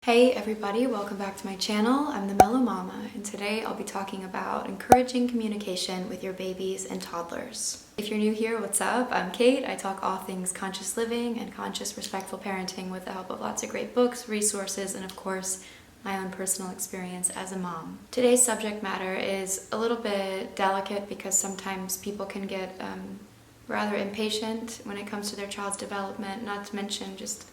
Hey everybody, welcome back to my channel. I'm the Mellow Mama, and today I'll be talking about encouraging communication with your babies and toddlers. If you're new here, what's up? I'm Kate. I talk all things conscious living and conscious, respectful parenting with the help of lots of great books, resources, and of course, my own personal experience as a mom. Today's subject matter is a little bit delicate because sometimes people can get rather impatient when it comes to their child's development, not to mention just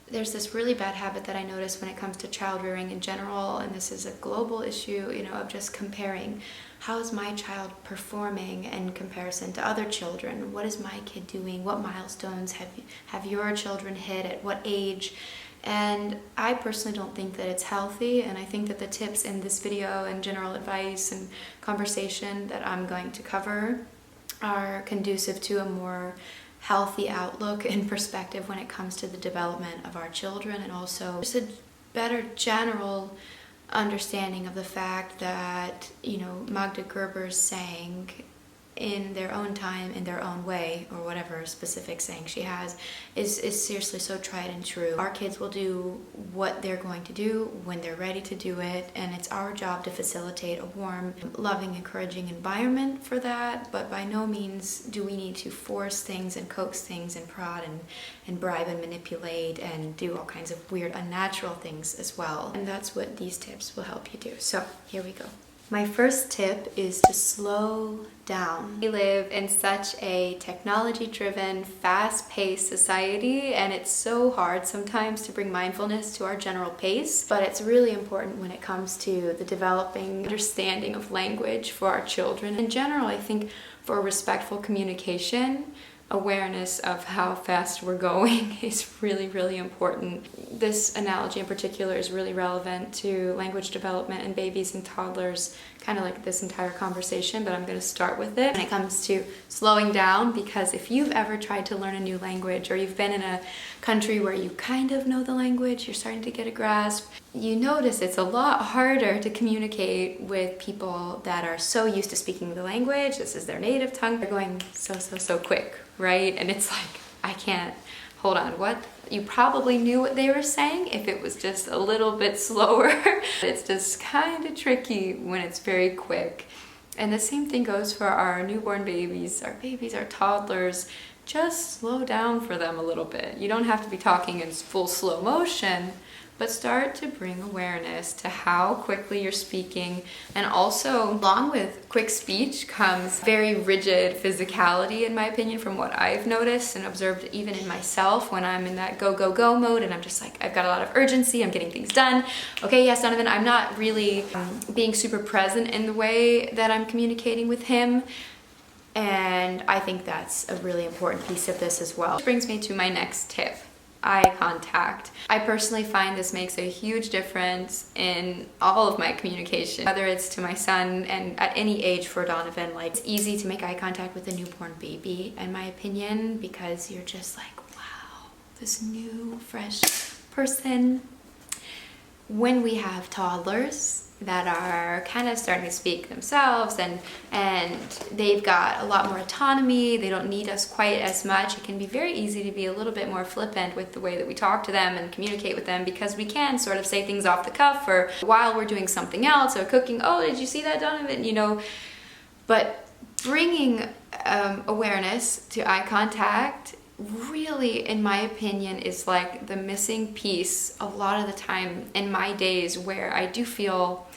there's this really bad habit that I notice when it comes to child rearing in general, and this is a global issue, of just comparing. How is my child performing in comparison to other children? What is my kid doing? What milestones have your children hit at what age? And I personally don't think that it's healthy, and I think that the tips in this video and general advice and conversation that I'm going to cover are conducive to a more healthy outlook and perspective when it comes to the development of our children, and also just a better general understanding of the fact that, Magda Gerber's saying, in their own time, in their own way, or whatever specific saying she has, is seriously so tried and true. Our kids will do what they're going to do when they're ready to do it, and it's our job to facilitate a warm, loving, encouraging environment for that, but by no means do we need to force things and coax things and prod and bribe and manipulate and do all kinds of weird, unnatural things as well. And that's what these tips will help you do. So here we go. My first tip is to slow down. We live in such a technology-driven, fast-paced society, and it's so hard sometimes to bring mindfulness to our general pace, but it's really important when it comes to the developing understanding of language for our children. In general, I think for respectful communication, awareness of how fast we're going is really, really important. This analogy in particular is really relevant to language development in babies and toddlers, kind of like this entire conversation, but I'm going to start with it when it comes to slowing down, because if you've ever tried to learn a new language, or you've been in a country where you kind of know the language, you're starting to get a grasp, you notice it's a lot harder to communicate with people that are so used to speaking the language. This is their native tongue. They're going so quick, right? And it's like, I can't, hold on, what? You probably knew what they were saying if it was just a little bit slower. It's just kind of tricky when it's very quick. And the same thing goes for our newborn babies, our toddlers. Just slow down for them a little bit. You don't have to be talking in full slow motion, but start to bring awareness to how quickly you're speaking. And also, along with quick speech comes very rigid physicality, in my opinion, from what I've noticed and observed even in myself when I'm in that go mode, and I'm just like, I've got a lot of urgency, I'm getting things done. Okay, yes, Donovan, I'm not really being super present in the way that I'm communicating with him. And I think that's a really important piece of this as well. Which brings me to my next tip. Eye contact. I personally find this makes a huge difference in all of my communication, whether it's to my son and at any age for Donovan. Like, it's easy to make eye contact with a newborn baby, in my opinion, because you're just like, wow, this new, fresh person. When we have toddlers that are kind of starting to speak themselves and they've got a lot more autonomy, they don't need us quite as much, it can be very easy to be a little bit more flippant with the way that we talk to them and communicate with them, because we can sort of say things off the cuff or while we're doing something else or cooking. Oh, did you see that, Donovan? But bringing awareness to eye contact really, in my opinion, is like the missing piece a lot of the time in my days, where I do feel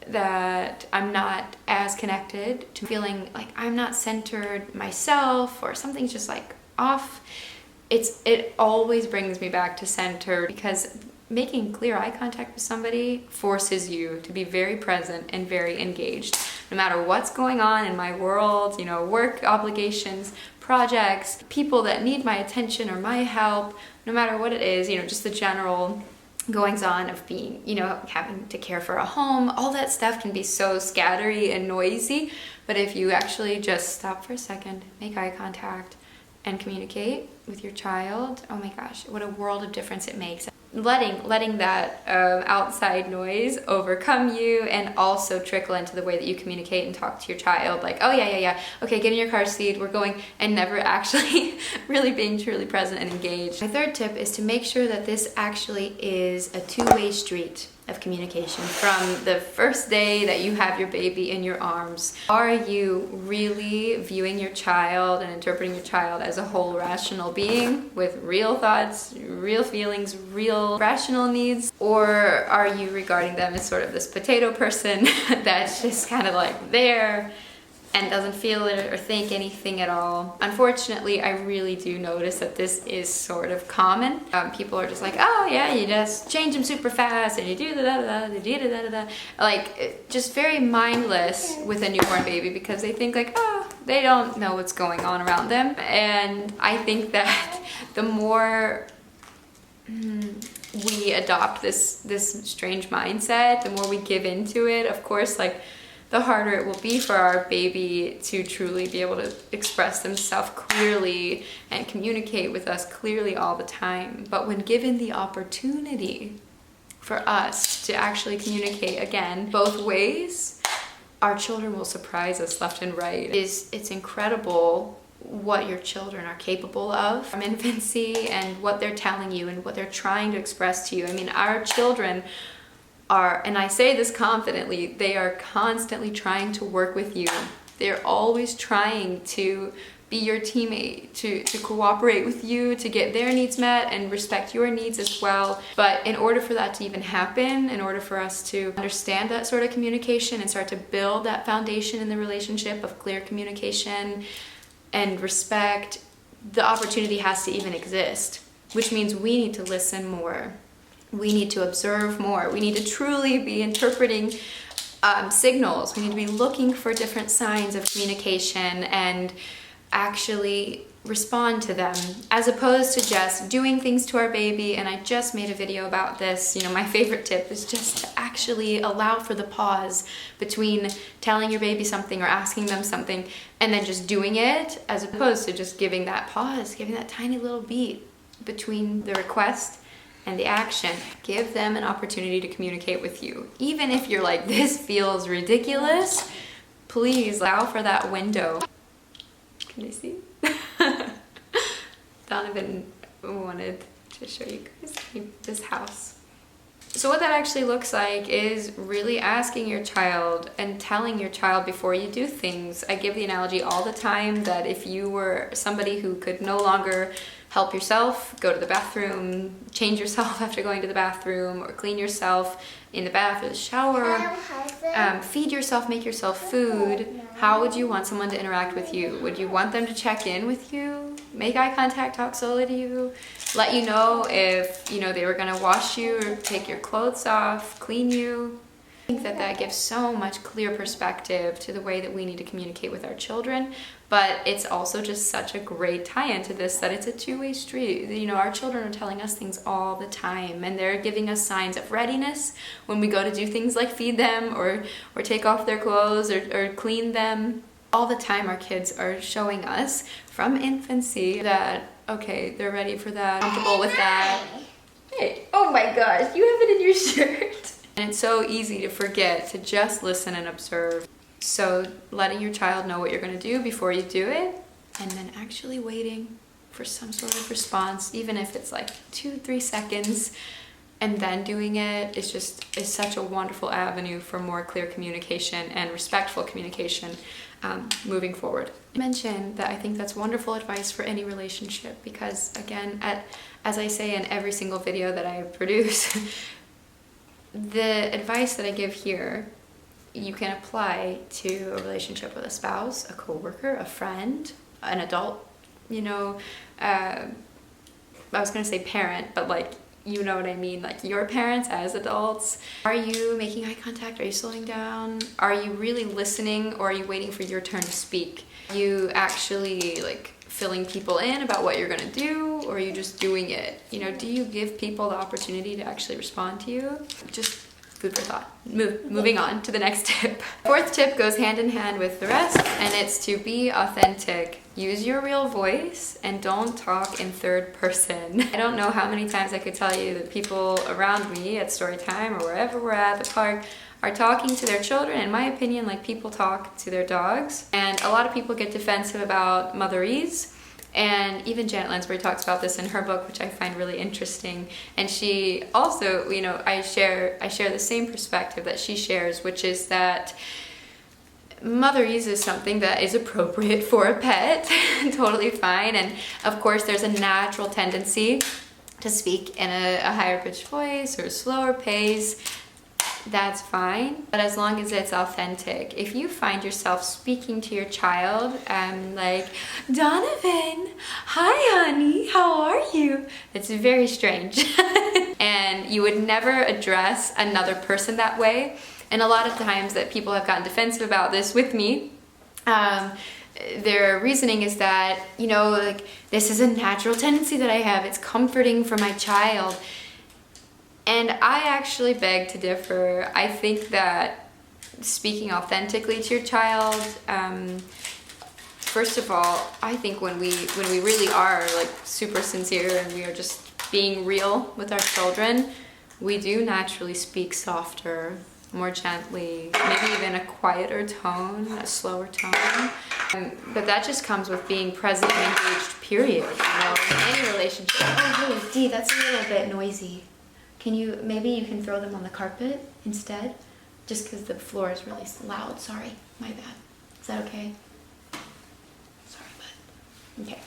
that I'm not as connected to feeling like I'm not centered myself, or something's just like off. It always brings me back to center, because making clear eye contact with somebody forces you to be very present and very engaged. No matter what's going on in my world, work obligations, projects, people that need my attention or my help, no matter what it is, just the general goings on of being, having to care for a home, all that stuff can be so scattery and noisy. But if you actually just stop for a second, make eye contact, and communicate with your child, oh my gosh, what a world of difference it makes. letting that outside noise overcome you and also trickle into the way that you communicate and talk to your child. Like, oh yeah, okay, get in your car seat, we're going, and never actually really being truly present and engaged. My third tip is to make sure that this actually is a two-way street of communication from the first day that you have your baby in your arms. Are you really viewing your child and interpreting your child as a whole rational being with real thoughts, real feelings, real rational needs? Or are you regarding them as sort of this potato person that's just kind of like there and doesn't feel it or think anything at all? Unfortunately, I really do notice that this is sort of common. People are just like, oh yeah, you just change them super fast and you do da da da da da da, like just very mindless with a newborn baby because they think like, oh, they don't know what's going on around them. And I think that the more we adopt this strange mindset, the more we give into it, of course, like the harder it will be for our baby to truly be able to express themselves clearly and communicate with us clearly all the time. But when given the opportunity for us to actually communicate, again, both ways, our children will surprise us left and right. It's incredible what your children are capable of from infancy and what they're telling you and what they're trying to express to you. I mean, our children are, and I say this confidently, they are constantly trying to work with you. They're always trying to be your teammate, to cooperate with you, to get their needs met and respect your needs as well. But in order for that to even happen, in order for us to understand that sort of communication and start to build that foundation in the relationship of clear communication and respect, the opportunity has to even exist, which means we need to listen more. We need to observe more. We need to truly be interpreting signals. We need to be looking for different signs of communication and actually respond to them, as opposed to just doing things to our baby. And I just made a video about this. You know, my favorite tip is just to actually allow for the pause between telling your baby something or asking them something and then just doing it, as opposed to just giving that pause, giving that tiny little beat between the request and the action. Give them an opportunity to communicate with you. Even if you're like, this feels ridiculous, please allow for that window. Can you see? Donovan wanted to show you guys this house. So what that actually looks like is really asking your child and telling your child before you do things. I give the analogy all the time that if you were somebody who could no longer help yourself, go to the bathroom, change yourself after going to the bathroom, or clean yourself in the bath or the shower, feed yourself, make yourself food, how would you want someone to interact with you? Would you want them to check in with you, make eye contact, talk slowly to you, let you know if, you know, they were gonna wash you or take your clothes off, clean you? I think that gives so much clear perspective to the way that we need to communicate with our children, but it's also just such a great tie-in to this, that it's a two-way street. You know, our children are telling us things all the time, and they're giving us signs of readiness when we go to do things like feed them or take off their clothes or clean them. All the time our kids are showing us from infancy that, okay, they're ready for that, comfortable with that. Hey, oh my gosh, you have it in your shirt. And it's so easy to forget to just listen and observe. So letting your child know what you're going to do before you do it, and then actually waiting for some sort of response, even if it's like 2-3 seconds, and then doing it is such a wonderful avenue for more clear communication and respectful communication moving forward. I mentioned that I think that's wonderful advice for any relationship because, again, as I say in every single video that I produce, the advice that I give here, you can apply to a relationship with a spouse, a coworker, a friend, an adult, you know, I was gonna say parent, but like, you know what I mean, like your parents as adults. Are you making eye contact? Are you slowing down? Are you really listening, or are you waiting for your turn to speak? Are you actually like filling people in about what you're gonna do, or are you just doing it? You know, do you give people the opportunity to actually respond to you? Just food for thought. Moving on to the next tip. Fourth tip goes hand in hand with the rest, and it's to be authentic. Use your real voice and don't talk in third person. I don't know how many times I could tell you that people around me at story time or wherever we're at the park are talking to their children, in my opinion, like people talk to their dogs. And a lot of people get defensive about motherese. And even Janet Lansbury talks about this in her book, which I find really interesting. And she also, you know, I share the same perspective that she shares, which is that motherese is something that is appropriate for a pet, totally fine. And of course, there's a natural tendency to speak in a higher pitched voice or a slower pace. That's fine, but as long as it's authentic. If you find yourself speaking to your child like, Donovan, hi honey, how are you? It's very strange. And you would never address another person that way. And a lot of times that people have gotten defensive about this with me, their reasoning is that, you know, like, this is a natural tendency that I have. It's comforting for my child. And I actually beg to differ. I think that speaking authentically to your child, first of all, I think when we really are like super sincere and we are just being real with our children, we do naturally speak softer, more gently, maybe even a quieter tone, a slower tone. But that just comes with being present and engaged, period. You know, in any relationship. Oh, hey, Dee, that's a little bit noisy. Maybe you can throw them on the carpet instead? Just because the floor is really loud. Sorry, my bad. Is that okay? Sorry, bud. Okay.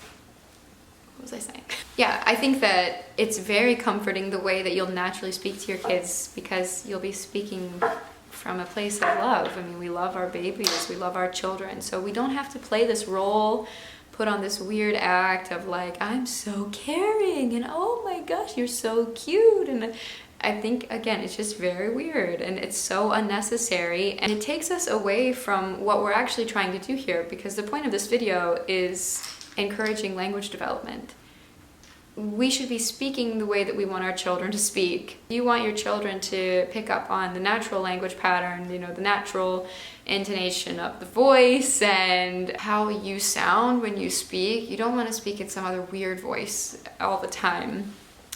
What was I saying? Yeah, I think that it's very comforting the way that you'll naturally speak to your kids, because you'll be speaking from a place of love. I mean, we love our babies, we love our children, so we don't have to play this role, put on this weird act of like, I'm so caring and oh my gosh, you're so cute. And I think, again, it's just very weird and it's so unnecessary, and it takes us away from what we're actually trying to do here, because the point of this video is encouraging language development. We should be speaking the way that we want our children to speak. You want your children to pick up on the natural language pattern, you know, the natural intonation of the voice and how you sound when you speak. You don't want to speak in some other weird voice all the time.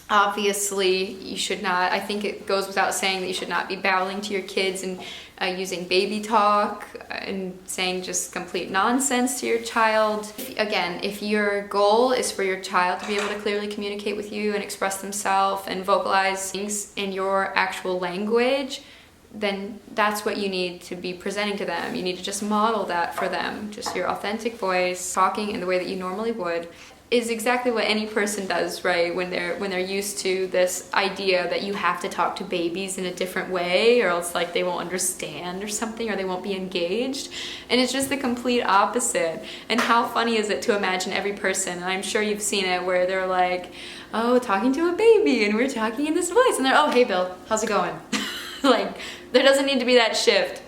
Obviously, you should not, I think it goes without saying that you should not be babbling to your kids and using baby talk and saying just complete nonsense to your child. Again, if your goal is for your child to be able to clearly communicate with you and express themselves and vocalize things in your actual language, then that's what you need to be presenting to them. You need to just model that for them. Just your authentic voice, talking in the way that you normally would, is exactly what any person does, right? When they're used to this idea that you have to talk to babies in a different way, or else like they won't understand or something, or they won't be engaged. And it's just the complete opposite. And how funny is it to imagine every person, and I'm sure you've seen it, where they're like, oh, talking to a baby, and we're talking in this voice, and they're, oh, hey Bill, how's it going? Like, there doesn't need to be that shift.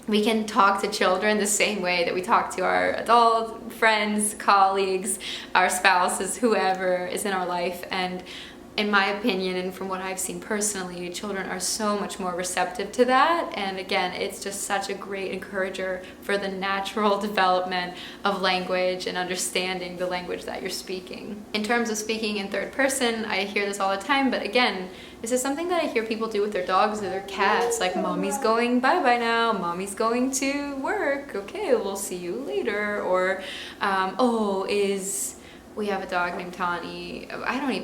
We can talk to children the same way that we talk to our adult friends, colleagues, our spouses, whoever is in our life. And in my opinion, and from what I've seen personally, children are so much more receptive to that. And again, it's just such a great encourager for the natural development of language and understanding the language that you're speaking. In terms of speaking in third person, I hear this all the time, but again, this is something that I hear people do with their dogs or their cats, like mommy's going bye-bye now, mommy's going to work, okay, we'll see you later, or we have a dog named Tawny.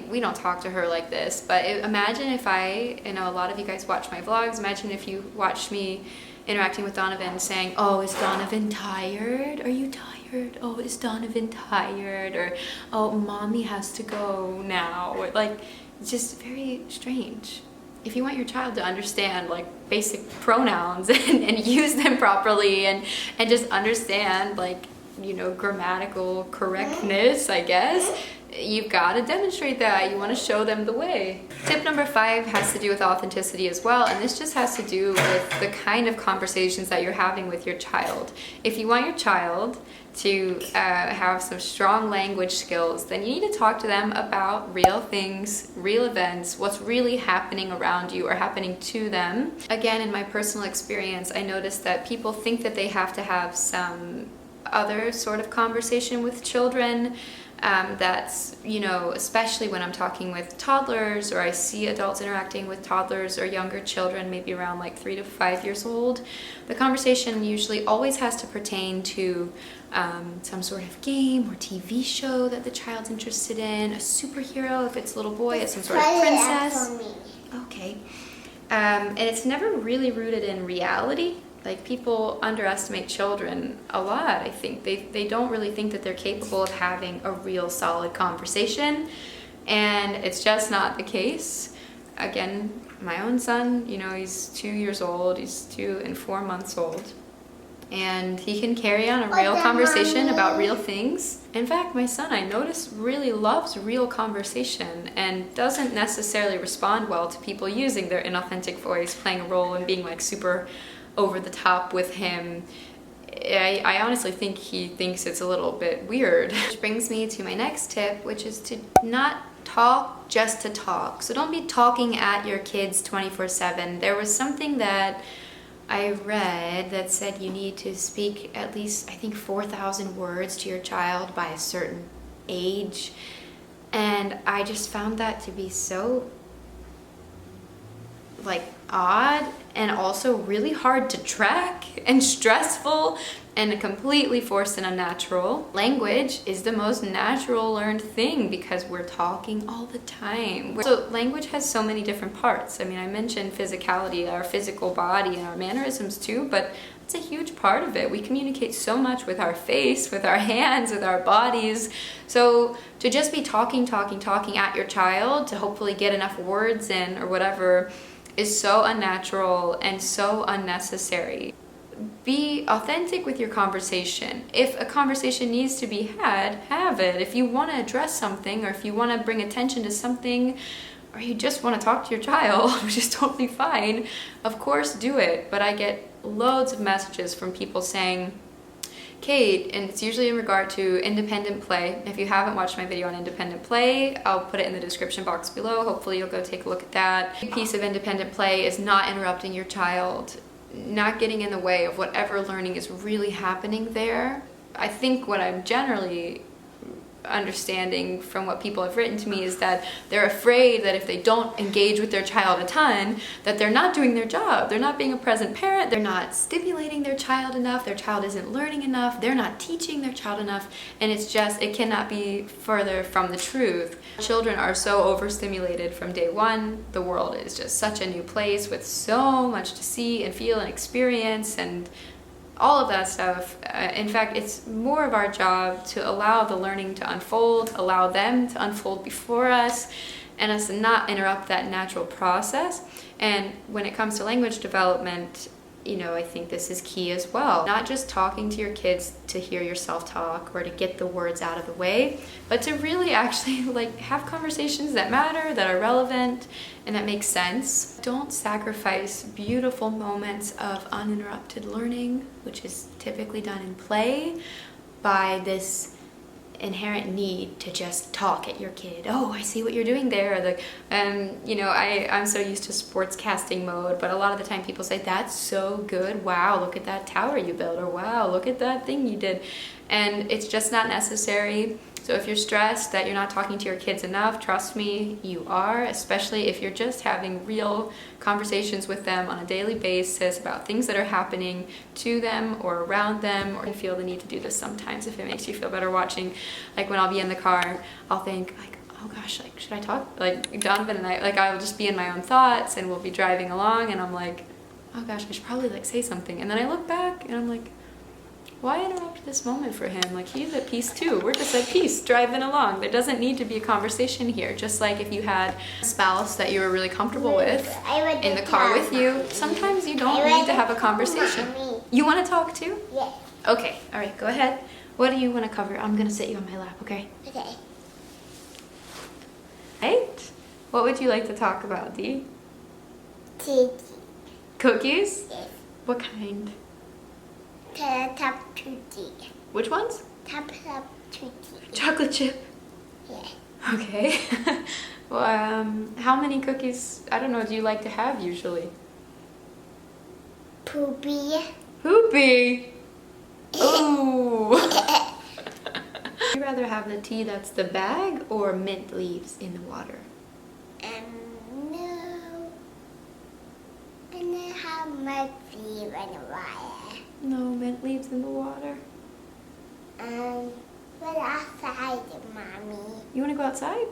We don't talk to her like this, but imagine if I know a lot of you guys watch my vlogs, imagine if you watched me interacting with Donovan saying, oh, is Donovan tired? Are you tired? Oh, is Donovan tired? Or, oh, mommy has to go now. Or, like, it's just very strange. If you want your child to understand like basic pronouns and use them properly and just understand like, you know, grammatical correctness, I guess, you've got to demonstrate that. You want to show them the way. Tip number 5 has to do with authenticity as well, and this just has to do with the kind of conversations that you're having with your child. If you want your child to have some strong language skills, then you need to talk to them about real things, real events, what's really happening around you or happening to them. Again, in my personal experience, I noticed that people think that they have to have some other sort of conversation with children. That's, especially when I'm talking with toddlers, or I see adults interacting with toddlers or younger children, maybe around like 3 to 5 years old. The conversation usually always has to pertain to some sort of game or TV show that the child's interested in, a superhero if it's a little boy, it's some sort of princess. Okay. And it's never really rooted in reality. Like, people underestimate children a lot, I think. They don't really think that they're capable of having a real solid conversation, and it's just not the case. Again, my own son, he's 2 years old, he's 2 and 4 months old, and he can carry on a real conversation about real things. In fact, my son, I notice, really loves real conversation and doesn't necessarily respond well to people using their inauthentic voice, playing a role and being like super over the top with him. I honestly think he thinks it's a little bit weird. Which brings me to my next tip, which is to not talk just to talk. So don't be talking at your kids 24/7. There was something that I read that said you need to speak at least, I think, 4,000 words to your child by a certain age. And I just found that to be so odd, and also really hard to track and stressful and completely forced and unnatural. Language is the most natural learned thing because we're talking all the time. So language has so many different parts. I mean, I mentioned physicality, our physical body and our mannerisms too, but it's a huge part of it. We communicate so much with our face, with our hands, with our bodies. So to just be talking at your child to hopefully get enough words in or whatever is so unnatural and so unnecessary. Be authentic with your conversation. If a conversation needs to be had, have it. If you want to address something, or if you want to bring attention to something, or you just want to talk to your child, which is totally fine, of course do it. But I get loads of messages from people saying, Kate, and it's usually in regard to independent play. If you haven't watched my video on independent play, I'll put it in the description box below. Hopefully you'll go take a look at that. A piece of independent play is not interrupting your child, not getting in the way of whatever learning is really happening there. I think what I'm generally understanding from what people have written to me is that they're afraid that if they don't engage with their child a ton, that they're not doing their job. They're not being a present parent. They're not stimulating their child enough. Their child isn't learning enough. They're not teaching their child enough. And it cannot be further from the truth. Children are so overstimulated from day one. The world is just such a new place with so much to see and feel and experience and all of that stuff. In fact, it's more of our job to allow the learning to unfold, allow them to unfold before us, and us to not interrupt that natural process. And when it comes to language development, I think this is key as well. Not just talking to your kids to hear yourself talk or to get the words out of the way, but to really actually have conversations that matter, that are relevant, and that make sense. Don't sacrifice beautiful moments of uninterrupted learning, which is typically done in play, by this inherent need to just talk at your kid. Oh, I see what you're doing there. I'm so used to sports casting mode, but a lot of the time people say, that's so good. Wow, look at that tower you built, or wow, look at that thing you did. And it's just not necessary. So if you're stressed that you're not talking to your kids enough, trust me, you are, especially if you're just having real conversations with them on a daily basis about things that are happening to them or around them, or you feel the need to do this sometimes if it makes you feel better watching. When I'll be in the car, I'll think oh gosh, should I talk? Donovan and I, I'll just be in my own thoughts and we'll be driving along and I'm like, oh gosh, I should probably say something. And then I look back and I'm like, why interrupt this moment for him? He's at peace too. We're just at peace driving along. There doesn't need to be a conversation here. Just like if you had a spouse that you were really comfortable with in the car with you, sometimes you don't need to have a conversation. You want to talk too? Yeah. Okay, all right, go ahead. What do you want to cover? I'm going to sit you on my lap, okay? Okay. Right? What would you like to talk about, Dee? Cookies. Cookies? Yes. What kind? Top cookie. Which ones? Top cookie. Chocolate chip. Yeah. Okay. Well, how many cookies, I don't know, do you like to have usually? Poopy. Poopy! Ooh! Would you rather have the tea that's the bag or mint leaves in the water? No. I know how much you run a wire. No, mint leaves in the water. But outside, Mommy. You want to go outside?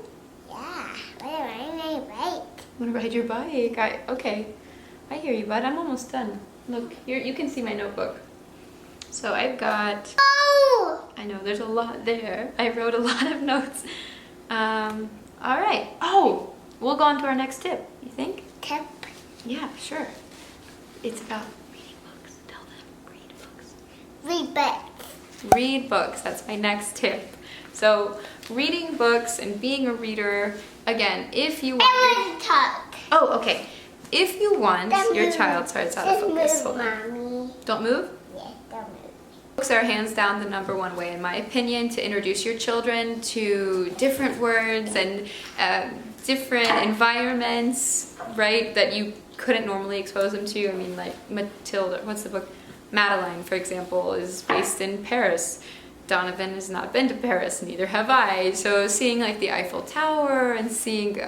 Yeah. What am I bike? Want to ride your bike? Okay. I hear you, bud. I'm almost done. Look, here, you can see my notebook. So I've got... Oh! I know, there's a lot there. I wrote a lot of notes. All right. Oh, we'll go on to our next tip. You think? Tip. Yeah, sure. It's about reading books. Tell them, read books. Read books. Read books. That's my next tip. So, reading books and being a reader, again, if you want... I want to talk. Oh, okay. If you want your child... Sorry, it's out of focus. Move, Hold on. Mommy. Don't move? Yeah, don't move. Books are hands down the number one way, in my opinion, to introduce your children to different words and different environments, right, that you couldn't normally expose them to. I mean, like Matilda, what's the book? Madeline, for example, is based in Paris. Donovan has not been to Paris, neither have I. So seeing like the Eiffel Tower and seeing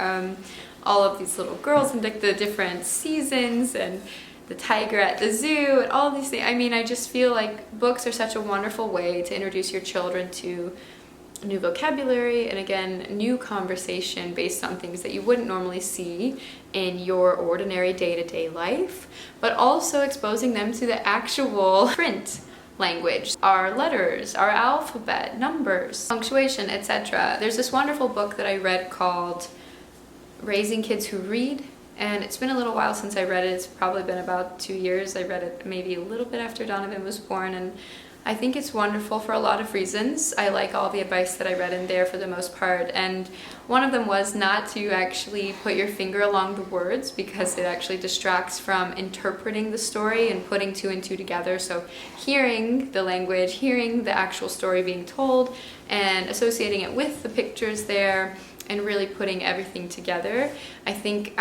all of these little girls and like the different seasons and the tiger at the zoo and all these things. I mean, I just feel like books are such a wonderful way to introduce your children to new vocabulary and again, new conversation based on things that you wouldn't normally see in your ordinary day-to-day life, but also exposing them to the actual print language, our letters, our alphabet, numbers, punctuation, etc. There's this wonderful book that I read called Raising Kids Who Read, and it's been a little while since I read it. It's probably been about 2 years. I read it maybe a little bit after Donovan was born, and I think it's wonderful for a lot of reasons. I like all the advice that I read in there for the most part, and one of them was not to actually put your finger along the words because it actually distracts from interpreting the story and putting two and two together. So hearing the language, hearing the actual story being told, and associating it with the pictures there, and really putting everything together. I think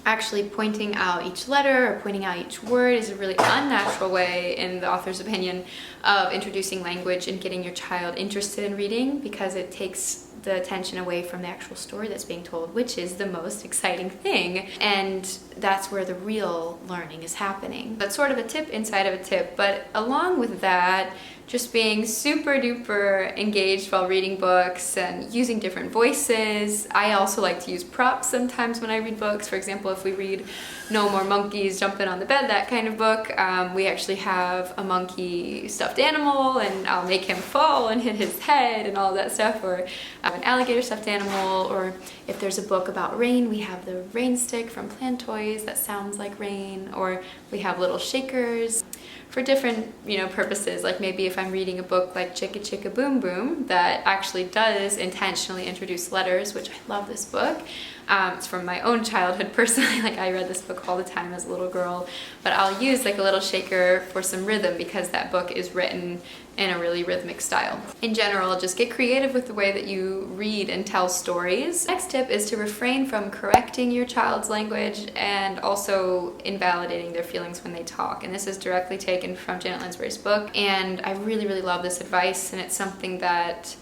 actually pointing out each letter or pointing out each word is a really unnatural way, in the author's opinion, of introducing language and getting your child interested in reading, because it takes the attention away from the actual story that's being told, which is the most exciting thing, and that's where the real learning is happening. That's sort of a tip inside of a tip, but along with that, just being super duper engaged while reading books and using different voices. I also like to use props sometimes when I read books. For example, if we read No More Monkeys Jumping on the Bed, that kind of book, we actually have a monkey stuffed animal, and I'll make him fall and hit his head and all that stuff, or an alligator stuffed animal, or if there's a book about rain, we have the rain stick from Plant Toys that sounds like rain, or we have little shakers for different, purposes. Like maybe if I'm reading a book like Chicka Chicka Boom Boom that actually does intentionally introduce letters, which I love this book. It's from my own childhood personally, like I read this book all the time as a little girl, but I'll use like a little shaker for some rhythm because that book is written in a really rhythmic style. In general, just get creative with the way that you read and tell stories. Next tip is to refrain from correcting your child's language and also invalidating their feelings when they talk. And this is directly taken from Janet Lansbury's book, and I really, really love this advice, and it's something that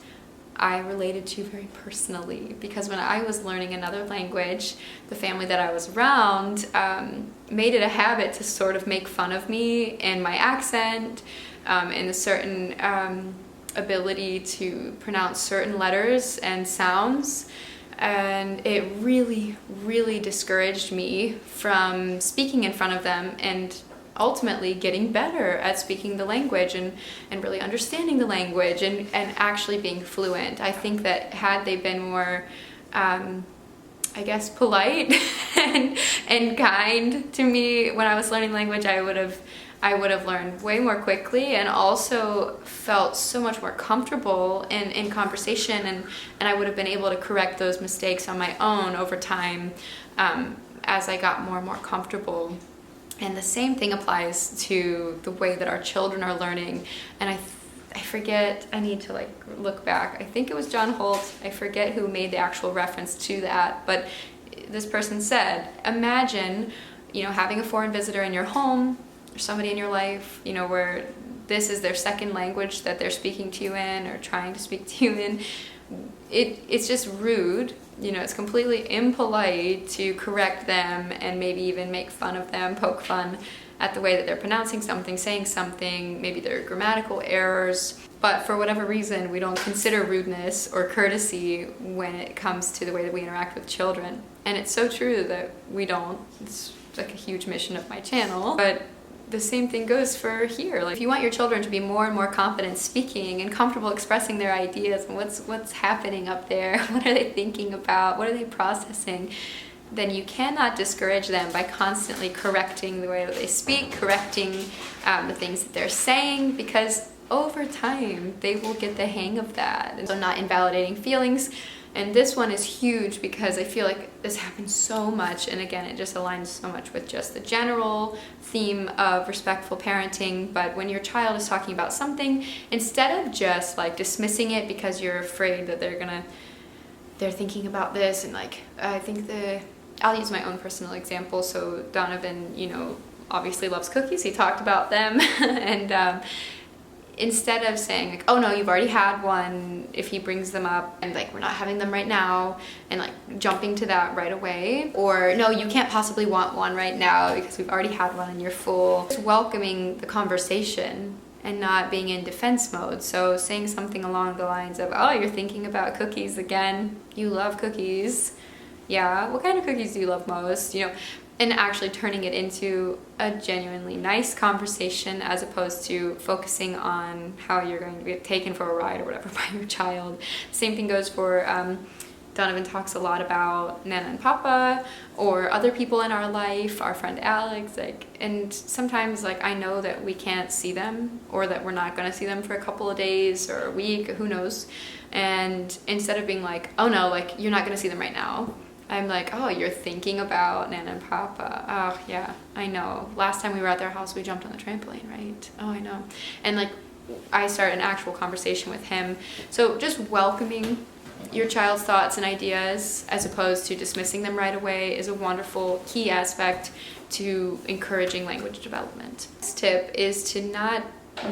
I related to very personally, because when I was learning another language, the family that I was around made it a habit to sort of make fun of me and my accent, and a certain ability to pronounce certain letters and sounds, and it really, really discouraged me from speaking in front of them and ultimately getting better at speaking the language and really understanding the language and actually being fluent. I think that had they been more, I guess, polite and kind to me when I was learning language, I would have I would have learned way more quickly and also felt so much more comfortable in conversation, and I would have been able to correct those mistakes on my own over time as I got more and more comfortable. And the same thing applies to the way that our children are learning. And I forget, I need to like look back. I think it was John Holt. I forget who made the actual reference to that, but this person said, imagine, having a foreign visitor in your home or somebody in your life, where this is their second language that they're speaking to you in or trying to speak to you in. It's just rude. It's completely impolite to correct them and maybe even make fun of them, poke fun at the way that they're pronouncing something, saying something, maybe their grammatical errors. But for whatever reason, we don't consider rudeness or courtesy when it comes to the way that we interact with children. And it's so true that we don't. It's like a huge mission of my channel. But the same thing goes for here. Like, if you want your children to be more and more confident speaking and comfortable expressing their ideas and what's happening up there, what are they thinking about, what are they processing, then you cannot discourage them by constantly correcting the way that they speak, correcting the things that they're saying, because over time they will get the hang of that. And so not invalidating feelings. And this one is huge because I feel like this happens so much, and again, it just aligns so much with just the general theme of respectful parenting. But when your child is talking about something, instead of just like dismissing it because you're afraid that they're thinking about this, and like, I think I'll use my own personal example. So Donovan, obviously loves cookies. He talked about them and instead of saying like, oh no, you've already had one, if he brings them up, and like, we're not having them right now, and like jumping to that right away, or no, you can't possibly want one right now because we've already had one and you're full. Just welcoming the conversation and not being in defense mode. So saying something along the lines of, oh, you're thinking about cookies again, you love cookies, yeah, what kind of cookies do you love most, and actually turning it into a genuinely nice conversation, as opposed to focusing on how you're going to be taken for a ride or whatever by your child. Same thing goes for, Donovan talks a lot about Nana and Papa or other people in our life, our friend Alex, and sometimes I know that we can't see them, or that we're not going to see them for a couple of days or a week, who knows. And instead of being like, oh no, you're not going to see them right now, I'm like, oh, you're thinking about Nana and Papa. Oh, yeah, I know. Last time we were at their house, we jumped on the trampoline, right? Oh, I know. And I start an actual conversation with him. So just welcoming your child's thoughts and ideas, as opposed to dismissing them right away, is a wonderful key aspect to encouraging language development. This tip is to not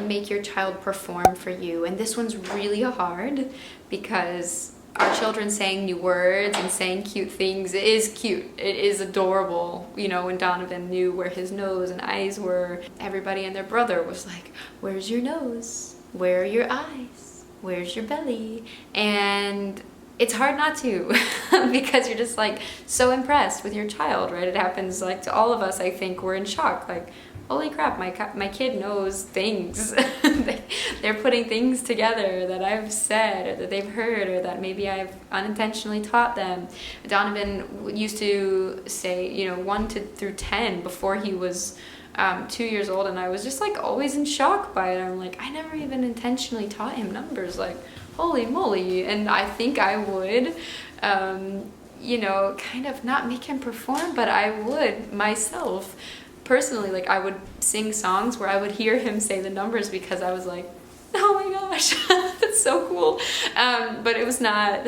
make your child perform for you. And this one's really hard because our children saying new words and saying cute things is cute. It is adorable. When Donovan knew where his nose and eyes were, everybody and their brother was like, where's your nose? Where are your eyes? Where's your belly? And it's hard not to because you're just so impressed with your child, right? It happens to all of us. I think we're in shock, holy crap, my kid knows things. They're putting things together that I've said or that they've heard or that maybe I've unintentionally taught them. Donovan used to say, 1 through 10 before he was 2 years old, and I was just always in shock by it. I'm I never even intentionally taught him numbers. Holy moly. And I think I would, kind of not make him perform, but I would myself. Personally, I would sing songs where I would hear him say the numbers because I was oh my gosh, that's so cool. But it's not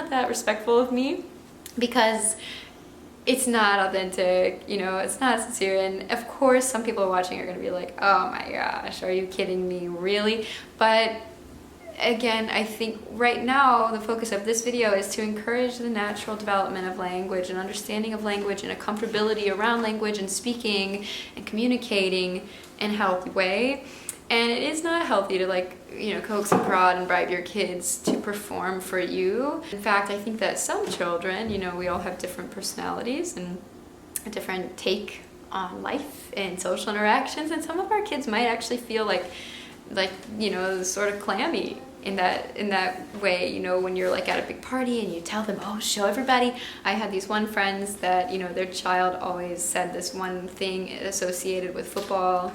that respectful of me, because it's not authentic, it's not sincere. And of course, some people watching are going to be oh my gosh, are you kidding me, really? But again, I think right now the focus of this video is to encourage the natural development of language and understanding of language and a comfortability around language and speaking and communicating in a healthy way. And it is not healthy to coax and prod and bribe your kids to perform for you. In fact, I think that some children, we all have different personalities and a different take on life and social interactions, and some of our kids might actually feel sort of clammy in that way, when you're at a big party and you tell them, oh, show everybody. I had these one friends that, their child always said this one thing associated with football,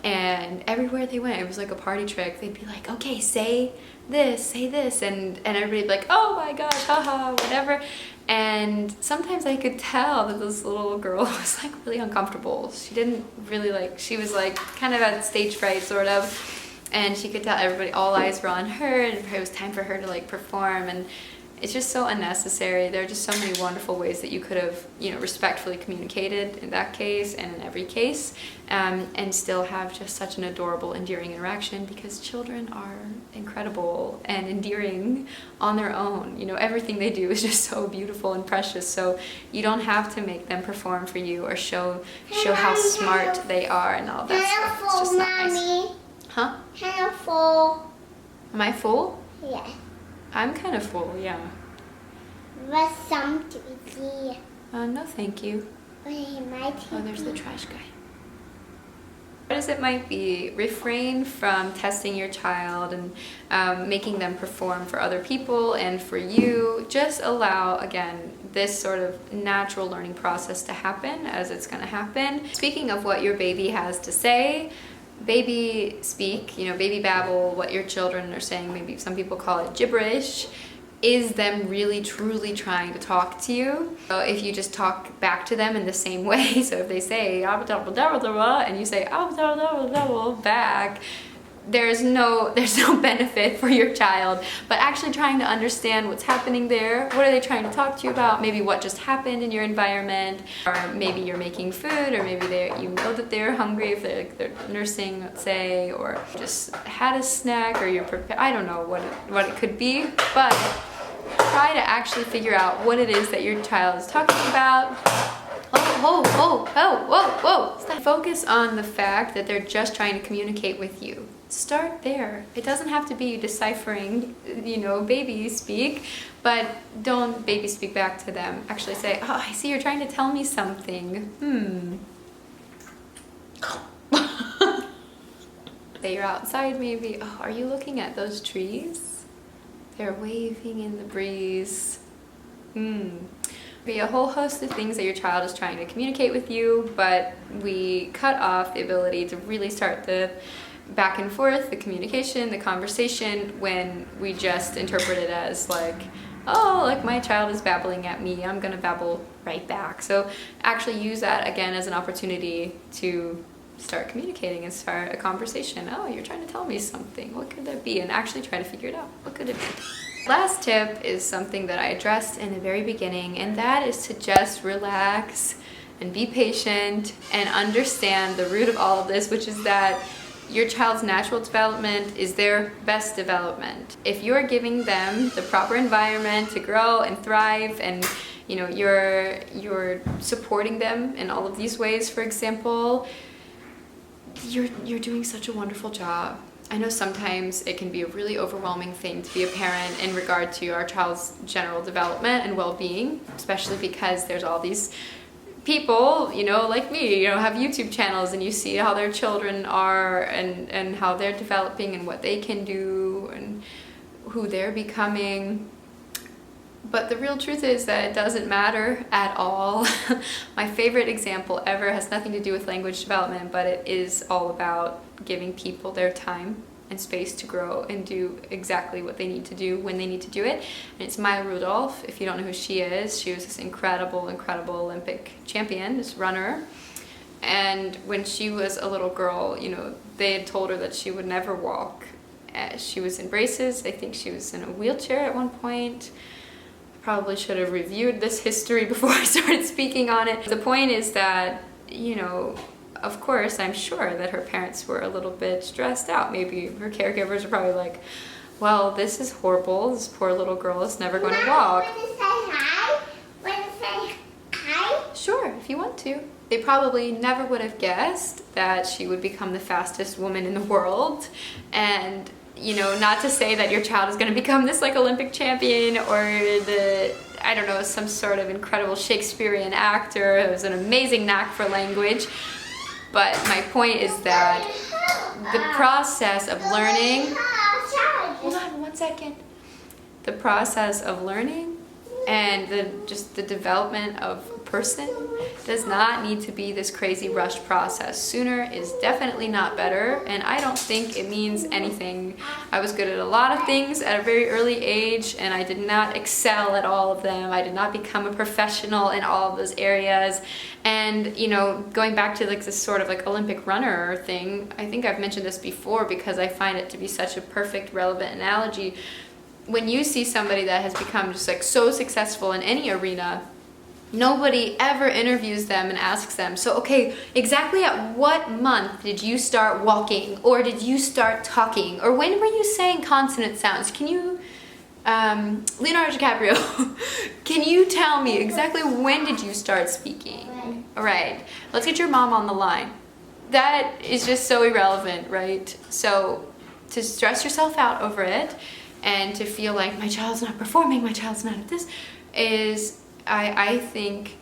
And everywhere they went, it was like a party trick. They'd be like, okay, say this, and everybody'd be like, oh my gosh, haha, whatever. And sometimes I could tell that this little girl was like really uncomfortable. She didn't really like, she was like kind of at stage fright sort of, and she could tell everybody, all eyes were on her, and it was time for her to like perform, and it's just so unnecessary. There are just so many wonderful ways that you could have, you know, respectfully communicated in that case and in every case, and still have just such an adorable, endearing interaction, because children are incredible and endearing on their own. You know, everything they do is just so beautiful and precious. So you don't have to make them perform for you or show how smart they are and all that stuff. It's just not nice. Huh? Kind of full. Am I full? Yeah. I'm kind of full, yeah. But some to see. No, thank you. Oh, there's the trash guy. What as it might be, refrain from testing your child and making them perform for other people and for you. Just allow, again, this sort of natural learning process to happen as it's going to happen. Speaking of what your baby has to say, baby speak, you know, baby babble, what your children are saying, maybe some people call it gibberish, is them really truly trying to talk to you. So if you just talk back to them in the same way, so if they say and you say back, there's no benefit for your child, but actually trying to understand what's happening there. What are they trying to talk to you about? Maybe what just happened in your environment, or maybe you're making food, or maybe you know that they're hungry if they're nursing, let's say, or just had a snack, or you're prepared. I don't know what it could be, but try to actually figure out what it is that your child is talking about. Whoa. Focus on the fact that they're just trying to communicate with you. Start there. It doesn't have to be deciphering, you know, baby speak, but don't baby speak back to them. Actually say, oh, I see you're trying to tell me something. Say you're outside maybe. Oh, are you looking at those trees? They're waving in the breeze. Be a whole host of things that your child is trying to communicate with you, but we cut off the ability to really start the back and forth, the communication, the conversation, when we just interpret it as like, oh, like my child is babbling at me, I'm gonna babble right back. So actually use that again as an opportunity to start communicating and start a conversation. Oh, you're trying to tell me something. What could that be? And actually try to figure it out. What could it be? Last tip is something that I addressed in the very beginning, and that is to just relax and be patient and understand the root of all of this, which is that your child's natural development is their best development. If you're giving them the proper environment to grow and thrive, and you know you're supporting them in all of these ways, for example, you're doing such a wonderful job. I know sometimes it can be a really overwhelming thing to be a parent in regard to our child's general development and well-being, especially because there's all these people, you know, like me, you know, have YouTube channels, and you see how their children are and how they're developing and what they can do and who they're becoming. But the real truth is that it doesn't matter at all. My favorite example ever has nothing to do with language development, but it is all about giving people their time and space to grow and do exactly what they need to do when they need to do it. And it's Maya Rudolph. If you don't know who she is, she was this incredible Olympic champion, this runner. And when she was a little girl, you know, they had told her that she would never walk. She was in braces. I think she was in a wheelchair at one point. Probably should have reviewed this history before I started speaking on it. The point is that, you know, of course, I'm sure that her parents were a little bit stressed out. Maybe her caregivers are probably like, well, this is horrible. This poor little girl is never going to walk. Want to say hi? Want to say hi? Sure, if you want to. They probably never would have guessed that she would become the fastest woman in the world. And you know, not to say that your child is going to become this like Olympic champion or I don't know, some sort of incredible Shakespearean actor who has an amazing knack for language. But my point is that the process of learning, hold on 1 second. The process of learning and just the development of a person does not need to be this crazy rushed process. Sooner is definitely not better, and I don't think it means anything. I was good at a lot of things at a very early age, and I did not excel at all of them. I did not become a professional in all of those areas. And, you know, going back to like this sort of like Olympic runner thing, I think I've mentioned this before because I find it to be such a perfect, relevant analogy. When you see somebody that has become just like so successful in any arena, nobody ever interviews them and asks them, so okay, exactly at what month did you start walking, or did you start talking, or when were you saying consonant sounds? Can you, Leonardo DiCaprio, can you tell me exactly when did you start speaking? All right, let's get your mom on the line. That is just so irrelevant, right? So to stress yourself out over it and to feel like my child's not performing, my child's not at this, is I think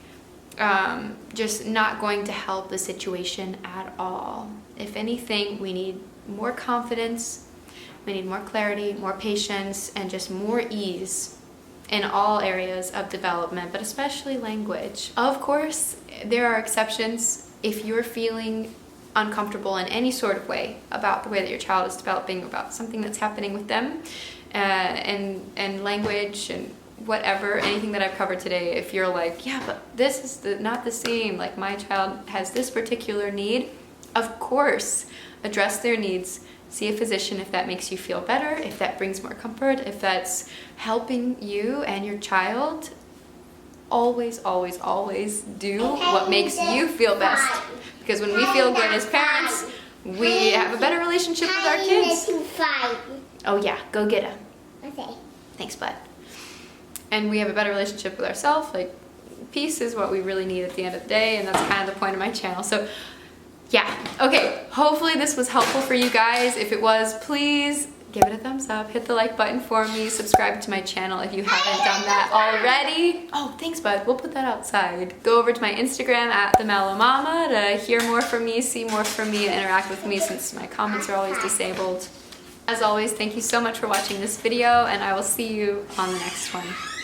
just not going to help the situation at all. If anything, we need more confidence, we need more clarity, more patience, and just more ease in all areas of development, but especially language. Of course, there are exceptions. If you're feeling uncomfortable in any sort of way about the way that your child is developing, about something that's happening with them, and language and whatever, anything that I've covered today, if you're like, yeah, but this is not the same, like my child has this particular need, of course, address their needs, see a physician if that makes you feel better, if that brings more comfort, if that's helping you and your child. Always, always, always do what makes you feel best, because when we feel good as parents, we have a better relationship with our kids. Oh yeah, go get him. Okay. Thanks, bud. And we have a better relationship with ourselves. Like, peace is what we really need at the end of the day, and that's kind of the point of my channel. So yeah, okay, hopefully this was helpful for you guys. If it was, please give it a thumbs up, hit the like button for me, subscribe to my channel if you haven't done that already. Oh, thanks, bud. We'll put that outside. Go over to my Instagram at @themellowmama to hear more from me, see more from me, and interact with me, since my comments are always disabled. As always, thank you so much for watching this video, and I will see you on the next one.